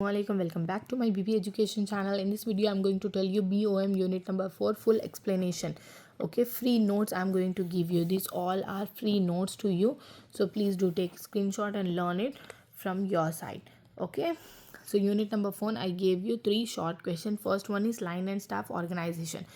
Assalamualaikum, welcome back to my BB Education channel. In this video I'm going to tell you BOM unit number 4 full explanation. Okay, free notes I'm going to give you. These all are free notes to you, so please do take screenshot and learn it from your side. Okay, so unit number 4, I gave you 3 short questions. First one is line and staff organization.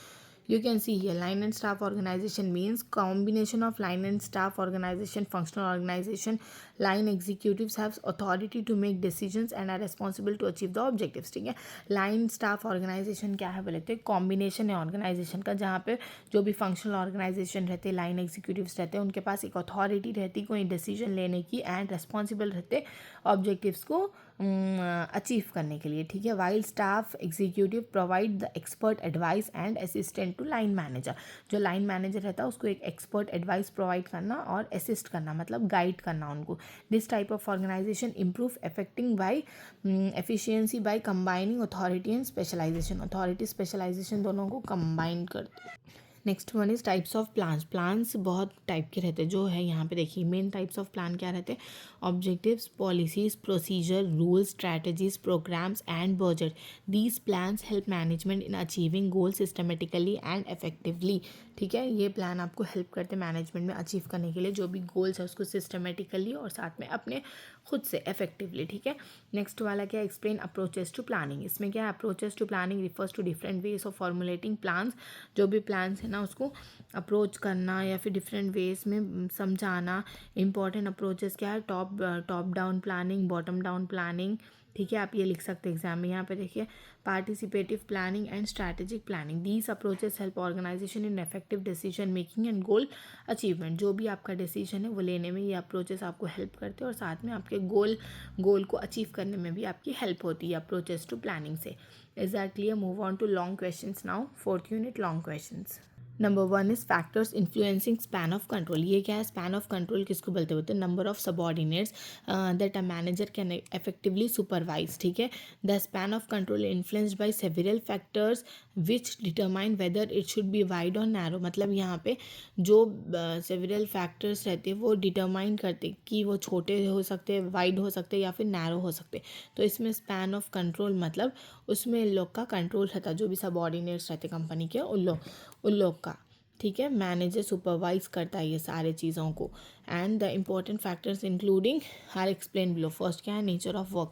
You can see here line and staff organization means combination of line and staff organization, functional organization. Line executives have authority to make decisions and are responsible to achieve the objectives. ठीक है, line staff organisation क्या है बोले तो combination है organisation का, जहाँ पे जो भी फंक्शनल ऑर्गेनाइजेशन रहते हैं, लाइन एग्जीक्यूटिव्स रहते हैं, उनके पास एक अथॉरिटी रहती कोई डिसीजन लेने की एंड रेस्पॉन्सिबल रहते ऑब्जेक्टिव्स को अचीव करने के लिए. ठीक है, while staff executive provide the expert advice and assistant to line manager. जो लाइन मैनेजर रहता है उसको एक एक्सपर्ट एडवाइस प्रोवाइड करना और असिस्ट करना, मतलब गाइड करना उनको. This type of organisation improve effecting by efficiency by combining authority and specialisation. Authority specialisation दोनों को कंबाइन करते हैं. Next one is types of plans. Plans बहुत टाइप के रहते हैं, जो है यहाँ पे देखिए मेन टाइप्स ऑफ प्लान क्या रहते हैं. Objectives, policies, procedure, rules, strategies, programmes and budget. These plans help management in achieving goal systematically and effectively. ठीक है, ये प्लान आपको हेल्प करते हैं मैनेजमेंट में अचीव करने के लिए जो भी गोल्स है उसको सिस्टमेटिकली और साथ में अपने खुद से इफेक्टिवली. ठीक है, नेक्स्ट वाला क्या, एक्सप्लेन अप्रोचेस टू प्लानिंग. इसमें क्या है, approaches to planning refers to different ways of formulating plans. जो भी प्लान्स है ना उसको अप्रोच करना या फिर डिफरेंट वेज में समझाना. इंपॉर्टेंट अप्रोचेस क्या है, top down planning, bottom down planning. ठीक है, आप ये लिख सकते हैं एग्जाम में. यहाँ पे देखिए participative planning and strategic planning. These approaches help organisation in effective decision making and goal achievement. जो भी आपका डिसीजन है वो लेने में ये अप्रोचेस आपको हेल्प करते हैं और साथ में आपके गोल को अचीव करने में भी आपकी हेल्प होती है अप्रोचेस टू प्लानिंग से. Is that clear? Move on to long questions now. Fourth unit long questions. Number 1 is factors influencing span of control. ये क्या है, स्पैन ऑफ कंट्रोल किसको बोलते हैं, number of subordinates that a manager can effectively supervise. ठीक है, the span of control influenced by several factors which determine whether it should be wide और narrow. मतलब यहाँ पे जो सेवरल फैक्टर्स रहते हैं वो डिटरमाइन करते कि वो छोटे हो सकते, वाइड हो सकते या फिर नैरो हो सकते. तो इसमें स्पैन ऑफ कंट्रोल मतलब उसमें लोग का कंट्रोल रहता, जो भी सबॉर्डिनेट्स रहते कंपनी के उन लोग का. ठीक है, मैनेजर सुपरवाइज करता है ये सारे चीज़ों को. And the important factors including our explain below. First क्या है, nature of work.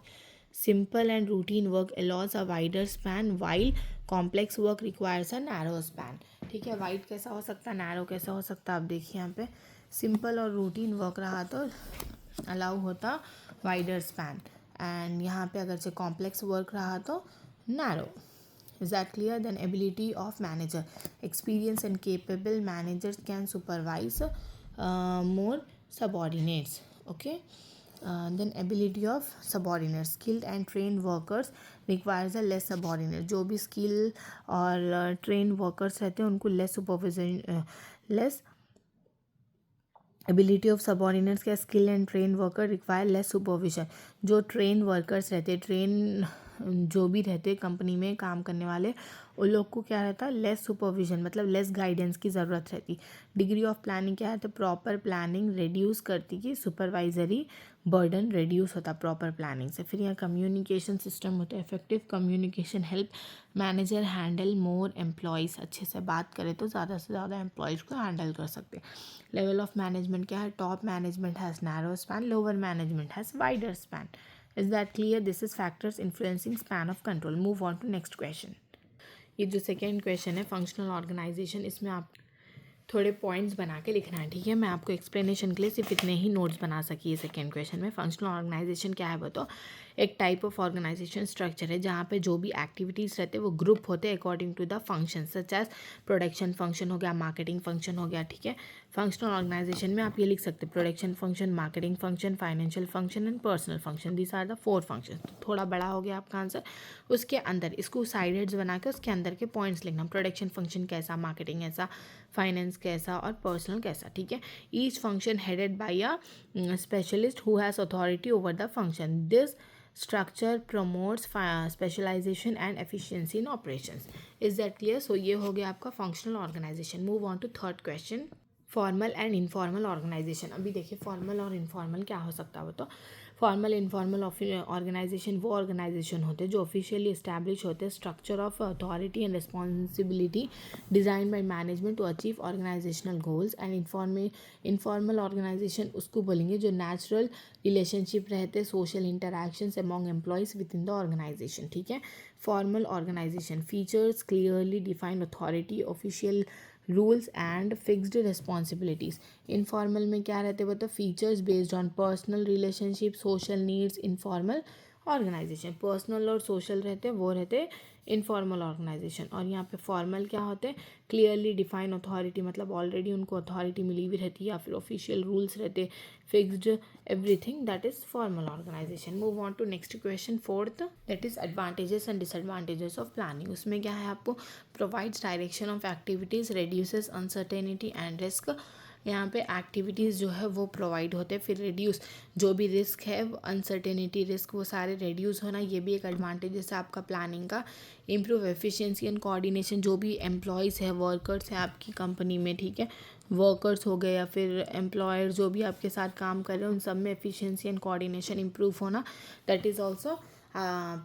Simple and routine work allows a wider span while complex work requires a narrow span. ठीक है, वाइड कैसा हो सकता है, नैरो कैसा हो सकता है. आप देखिए यहाँ पे सिंपल और रूटीन वर्क रहा तो अलाउ होता वाइडर स्पैन, एंड यहाँ पे अगर से कॉम्प्लेक्स वर्क रहा तो narrow. Is that clear? Then ability of manager. Experienced and capable managers can supervise more subordinates. Okay. Then ability of subordinates. Skilled and trained workers requires a less subordinate. जो भी skill और trained workers रहते हैं उनको less supervision, less ability of subordinates क्या, skill and train worker require less supervision. जो train workers रहते, train जो भी रहते कंपनी में काम करने वाले, उन लोग को क्या रहता है, लेस सुपरविजन मतलब लेस गाइडेंस की ज़रूरत रहती. डिग्री ऑफ प्लानिंग क्या है, तो प्रॉपर प्लानिंग रिड्यूस करती कि सुपरवाइजरी बर्डन रिड्यूस होता प्रॉपर प्लानिंग से. फिर यहाँ कम्युनिकेशन सिस्टम होता है. Effective communication help manager handle more employees. अच्छे से बात करें तो ज़्यादा से ज़्यादा एम्प्लॉयज़ को हैंडल कर सकते. लेवल ऑफ मैनेजमेंट क्या है, top management has narrow span, lower management has wider span. Is that clear? This is factors influencing span of control. Move on to next question. ये जो सेकेंड क्वेश्चन है functional organisation, इसमें आप थोड़े points बना के लिखना है. ठीक है, मैं आपको एक्सप्लेनेशन के लिए सिर्फ इतने ही नोट्स बना सकी है. सेकेंड क्वेश्चन में फंक्शनल ऑर्गेनाइजेशन क्या है वो तो एक टाइप ऑफ ऑर्गेनाइजेशन स्ट्रक्चर है जहाँ पे जो भी एक्टिविटीज़ रहते हैं वो ग्रुप होते हैं according to the function, such as production function हो गया, मार्केटिंग फंक्शन हो गया. ठीक है, फंक्शनल ऑर्गेनाइजेशन में आप ये लिख सकते हैं production function, marketing function, financial function and personal function. This are the 4 function. तो थोड़ा बड़ा हो गया आपका आंसर. उसके अंदर इसको साइड हेड्स बना के उसके अंदर के पॉइंट्स लिखना. प्रोडक्शन फंक्शन कैसा, मार्केटिंग ऐसा, फाइनेंस कैसा और पर्सनल कैसा. ठीक है, each function headed by a specialist who has authority over the function. This structure promotes specialization and efficiency in operations. Is that clear? So ये हो गया आपका functional organization. Move on to third question. Formal and informal organisation. अभी देखिए formal और informal क्या हो सकता है वो तो फॉर्मल इनफॉर्मल ऑर्गेनाइजेशन वो ऑर्गेनाइजेशन होते हैं जो ऑफिशियली इस्टेब्लिश होते हैं, structure of authority and responsibility design by management to achieve organisational goals. And informal organisation उसको बोलेंगे जो नेचुरल रिलेशनशिप रहते, social interactions among employees with in the organisation, ठीक है। Formal organisation features clearly defined authority, official rules and fixed responsibilities. Informal में क्या रहते हैं, वो तो features based on personal relationship, social needs. Informal organisation personal और सोशल रहते हैं, वो रहते इनफॉर्मल ऑर्गेनाइजेशन। और यहाँ पे फॉर्मल क्या होते हैं, क्लियरली डिफाइन अथॉरिटी, मतलब ऑलरेडी उनको अथॉरिटी मिली हुई रहती है, या फिर ऑफिशियल रूल्स रहते, fixed everything, that is formal organisation. Move on to next question, fourth, that is advantages and disadvantages of planning. उसमें क्या है आपको, provides direction of activities, reduces uncertainty and risk. यहाँ पे एक्टिविटीज़ जो है वो प्रोवाइड होते हैं, फिर रिड्यूस जो भी रिस्क है, अनसर्टेनिटी रिस्क, वो सारे रिड्यूस होना, ये भी एक एडवांटेजेस है आपका प्लानिंग का। इम्प्रूव एफिशिएंसी एंड कोऑर्डिनेशन, जो भी एम्प्लॉयज़ है, वर्कर्स हैं आपकी कंपनी में, ठीक है, वर्कर्स हो गए या फिर एम्प्लॉयर जो भी आपके साथ काम कर रहे हैं, उन सब में एफिशिएंसी एंड कोऑर्डिनेशन इम्प्रूव होना, that is also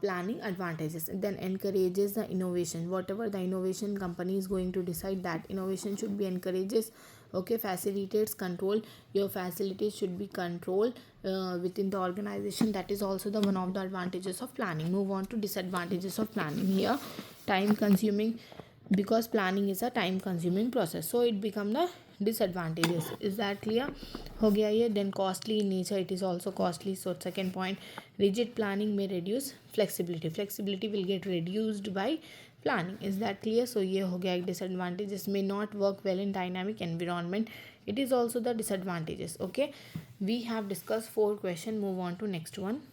planning advantages. Then encourages the innovation, whatever the innovation company is going to decide, that innovation should be encourages. Okay, facilitates control, your facilities should be controlled within the organization, that is also the one of the advantages of planning. Move on to disadvantages of planning. Here, time consuming, because planning is a time consuming process, so it become the disadvantages. Is that clear? हो गया ये. Then costly in nature, it is also costly. So second point, rigid planning may reduce flexibility, flexibility will get reduced by planning. Is that clear? So ये हो गया एक disadvantages. May not work well in dynamic environment, it is also the disadvantages. Okay, we have discussed 4 questions. Move on to next one.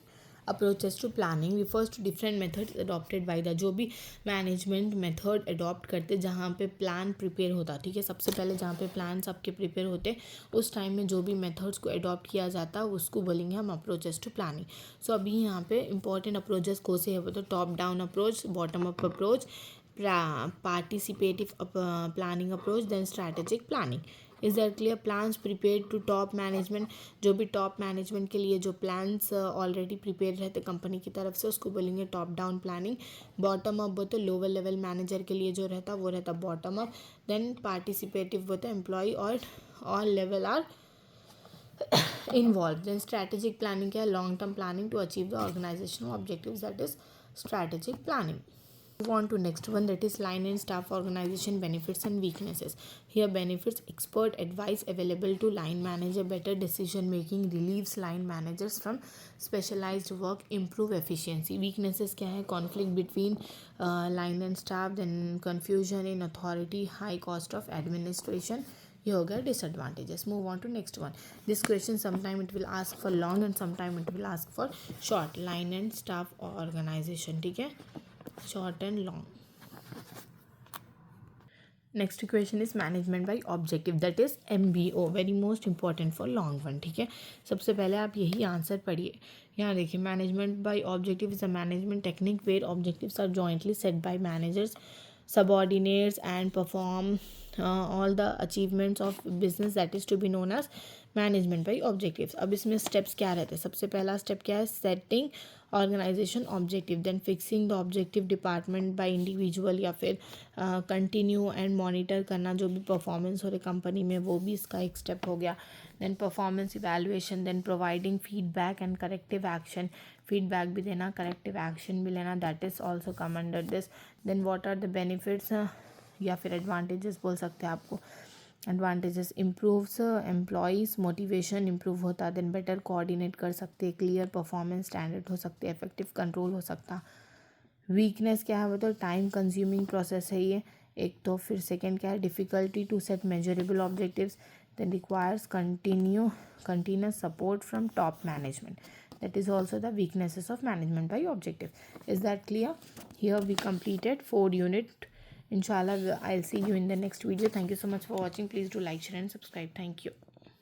Approaches to planning refers to different methods adopted by the, जो भी management method adopt करते जहाँ पे plan prepare होता, ठीक है, सबसे पहले जहाँ पे प्लान सबके प्रिपेयर होते उस टाइम में जो भी मेथड्स को अडॉप्ट किया जाता उसको बोलेंगे हम अप्रोचेस टू प्लानिंग. सो अभी यहाँ पे इंपॉर्टेंट अप्रोचेस कौन से है, वो तो top down approach, bottom up approach, participative planning approach, then strategic planning. Is that clear? Plans prepare to top management, जो भी टॉप मैनेजमेंट के लिए जो प्लान्स ऑलरेडी प्रिपेयर रहते कंपनी की तरफ से उसको बोलेंगे top down planning. Bottom up बोलते लोअर लेवल मैनेजर के लिए जो रहता वो रहता बॉटम अप. देन पार्टिसिपेटिव बोलते एम्प्लॉय और all level are involved. Then strategic planning क्या है, long term planning to achieve the organizational objectives, that is strategic planning. Move on to next one, that is line and staff organization benefits and weaknesses. Here benefits, expert advice available to line manager, better decision making, relieves line managers from specialized work, improve efficiency. Weaknesses क्या है, conflict between line and staff, then confusion in authority, high cost of administration. ये हो गया disadvantages. Move on to next one. This question sometime it will ask for long and sometime it will ask for short. Line and staff organisation, ठीक है, short and long. Next question is management by objective, that is MBO, very most important for long one, ठीक है. सबसे पहले आप यही answer पढ़िए. यहाँ देखिए, management by objective is a management technique where objectives are jointly set by managers, subordinates and perform all the achievements of business, that is to be known as management by objectives. अब इसमें steps क्या रहते हैं, सबसे पहला step क्या है, setting organisation objective, then fixing the objective department by individual, या फिर कंटिन्यू एंड मॉनिटर करना जो भी परफॉर्मेंस हो रही कंपनी में, वो भी इसका एक स्टेप हो गया. Then performance evaluation, then providing feedback and corrective action, feedback भी देना, करेक्टिव एक्शन भी लेना, that is also come under this. Then what are the benefits या फिर एडवांटेजेस बोल सकते हैं आपको. Advantages, improves employees motivation improve होता, देन बेटर कोऑर्डिनेट कर सकते, क्लियर परफॉर्मेंस स्टैंडर्ड हो सकते, इफेक्टिव कंट्रोल हो सकता. वीकनेस क्या है, वो तो टाइम कंज्यूमिंग प्रोसेस है ये एक तो. फिर सेकेंड क्या है, difficulty to set measurable objectives, then requires continuous support from top management. That is also the weaknesses of management by objective. Is that clear? Here we completed 4 unit. Inshallah, I'll see you in the next video. Thank you so much for watching. Please do like, share and subscribe. Thank you.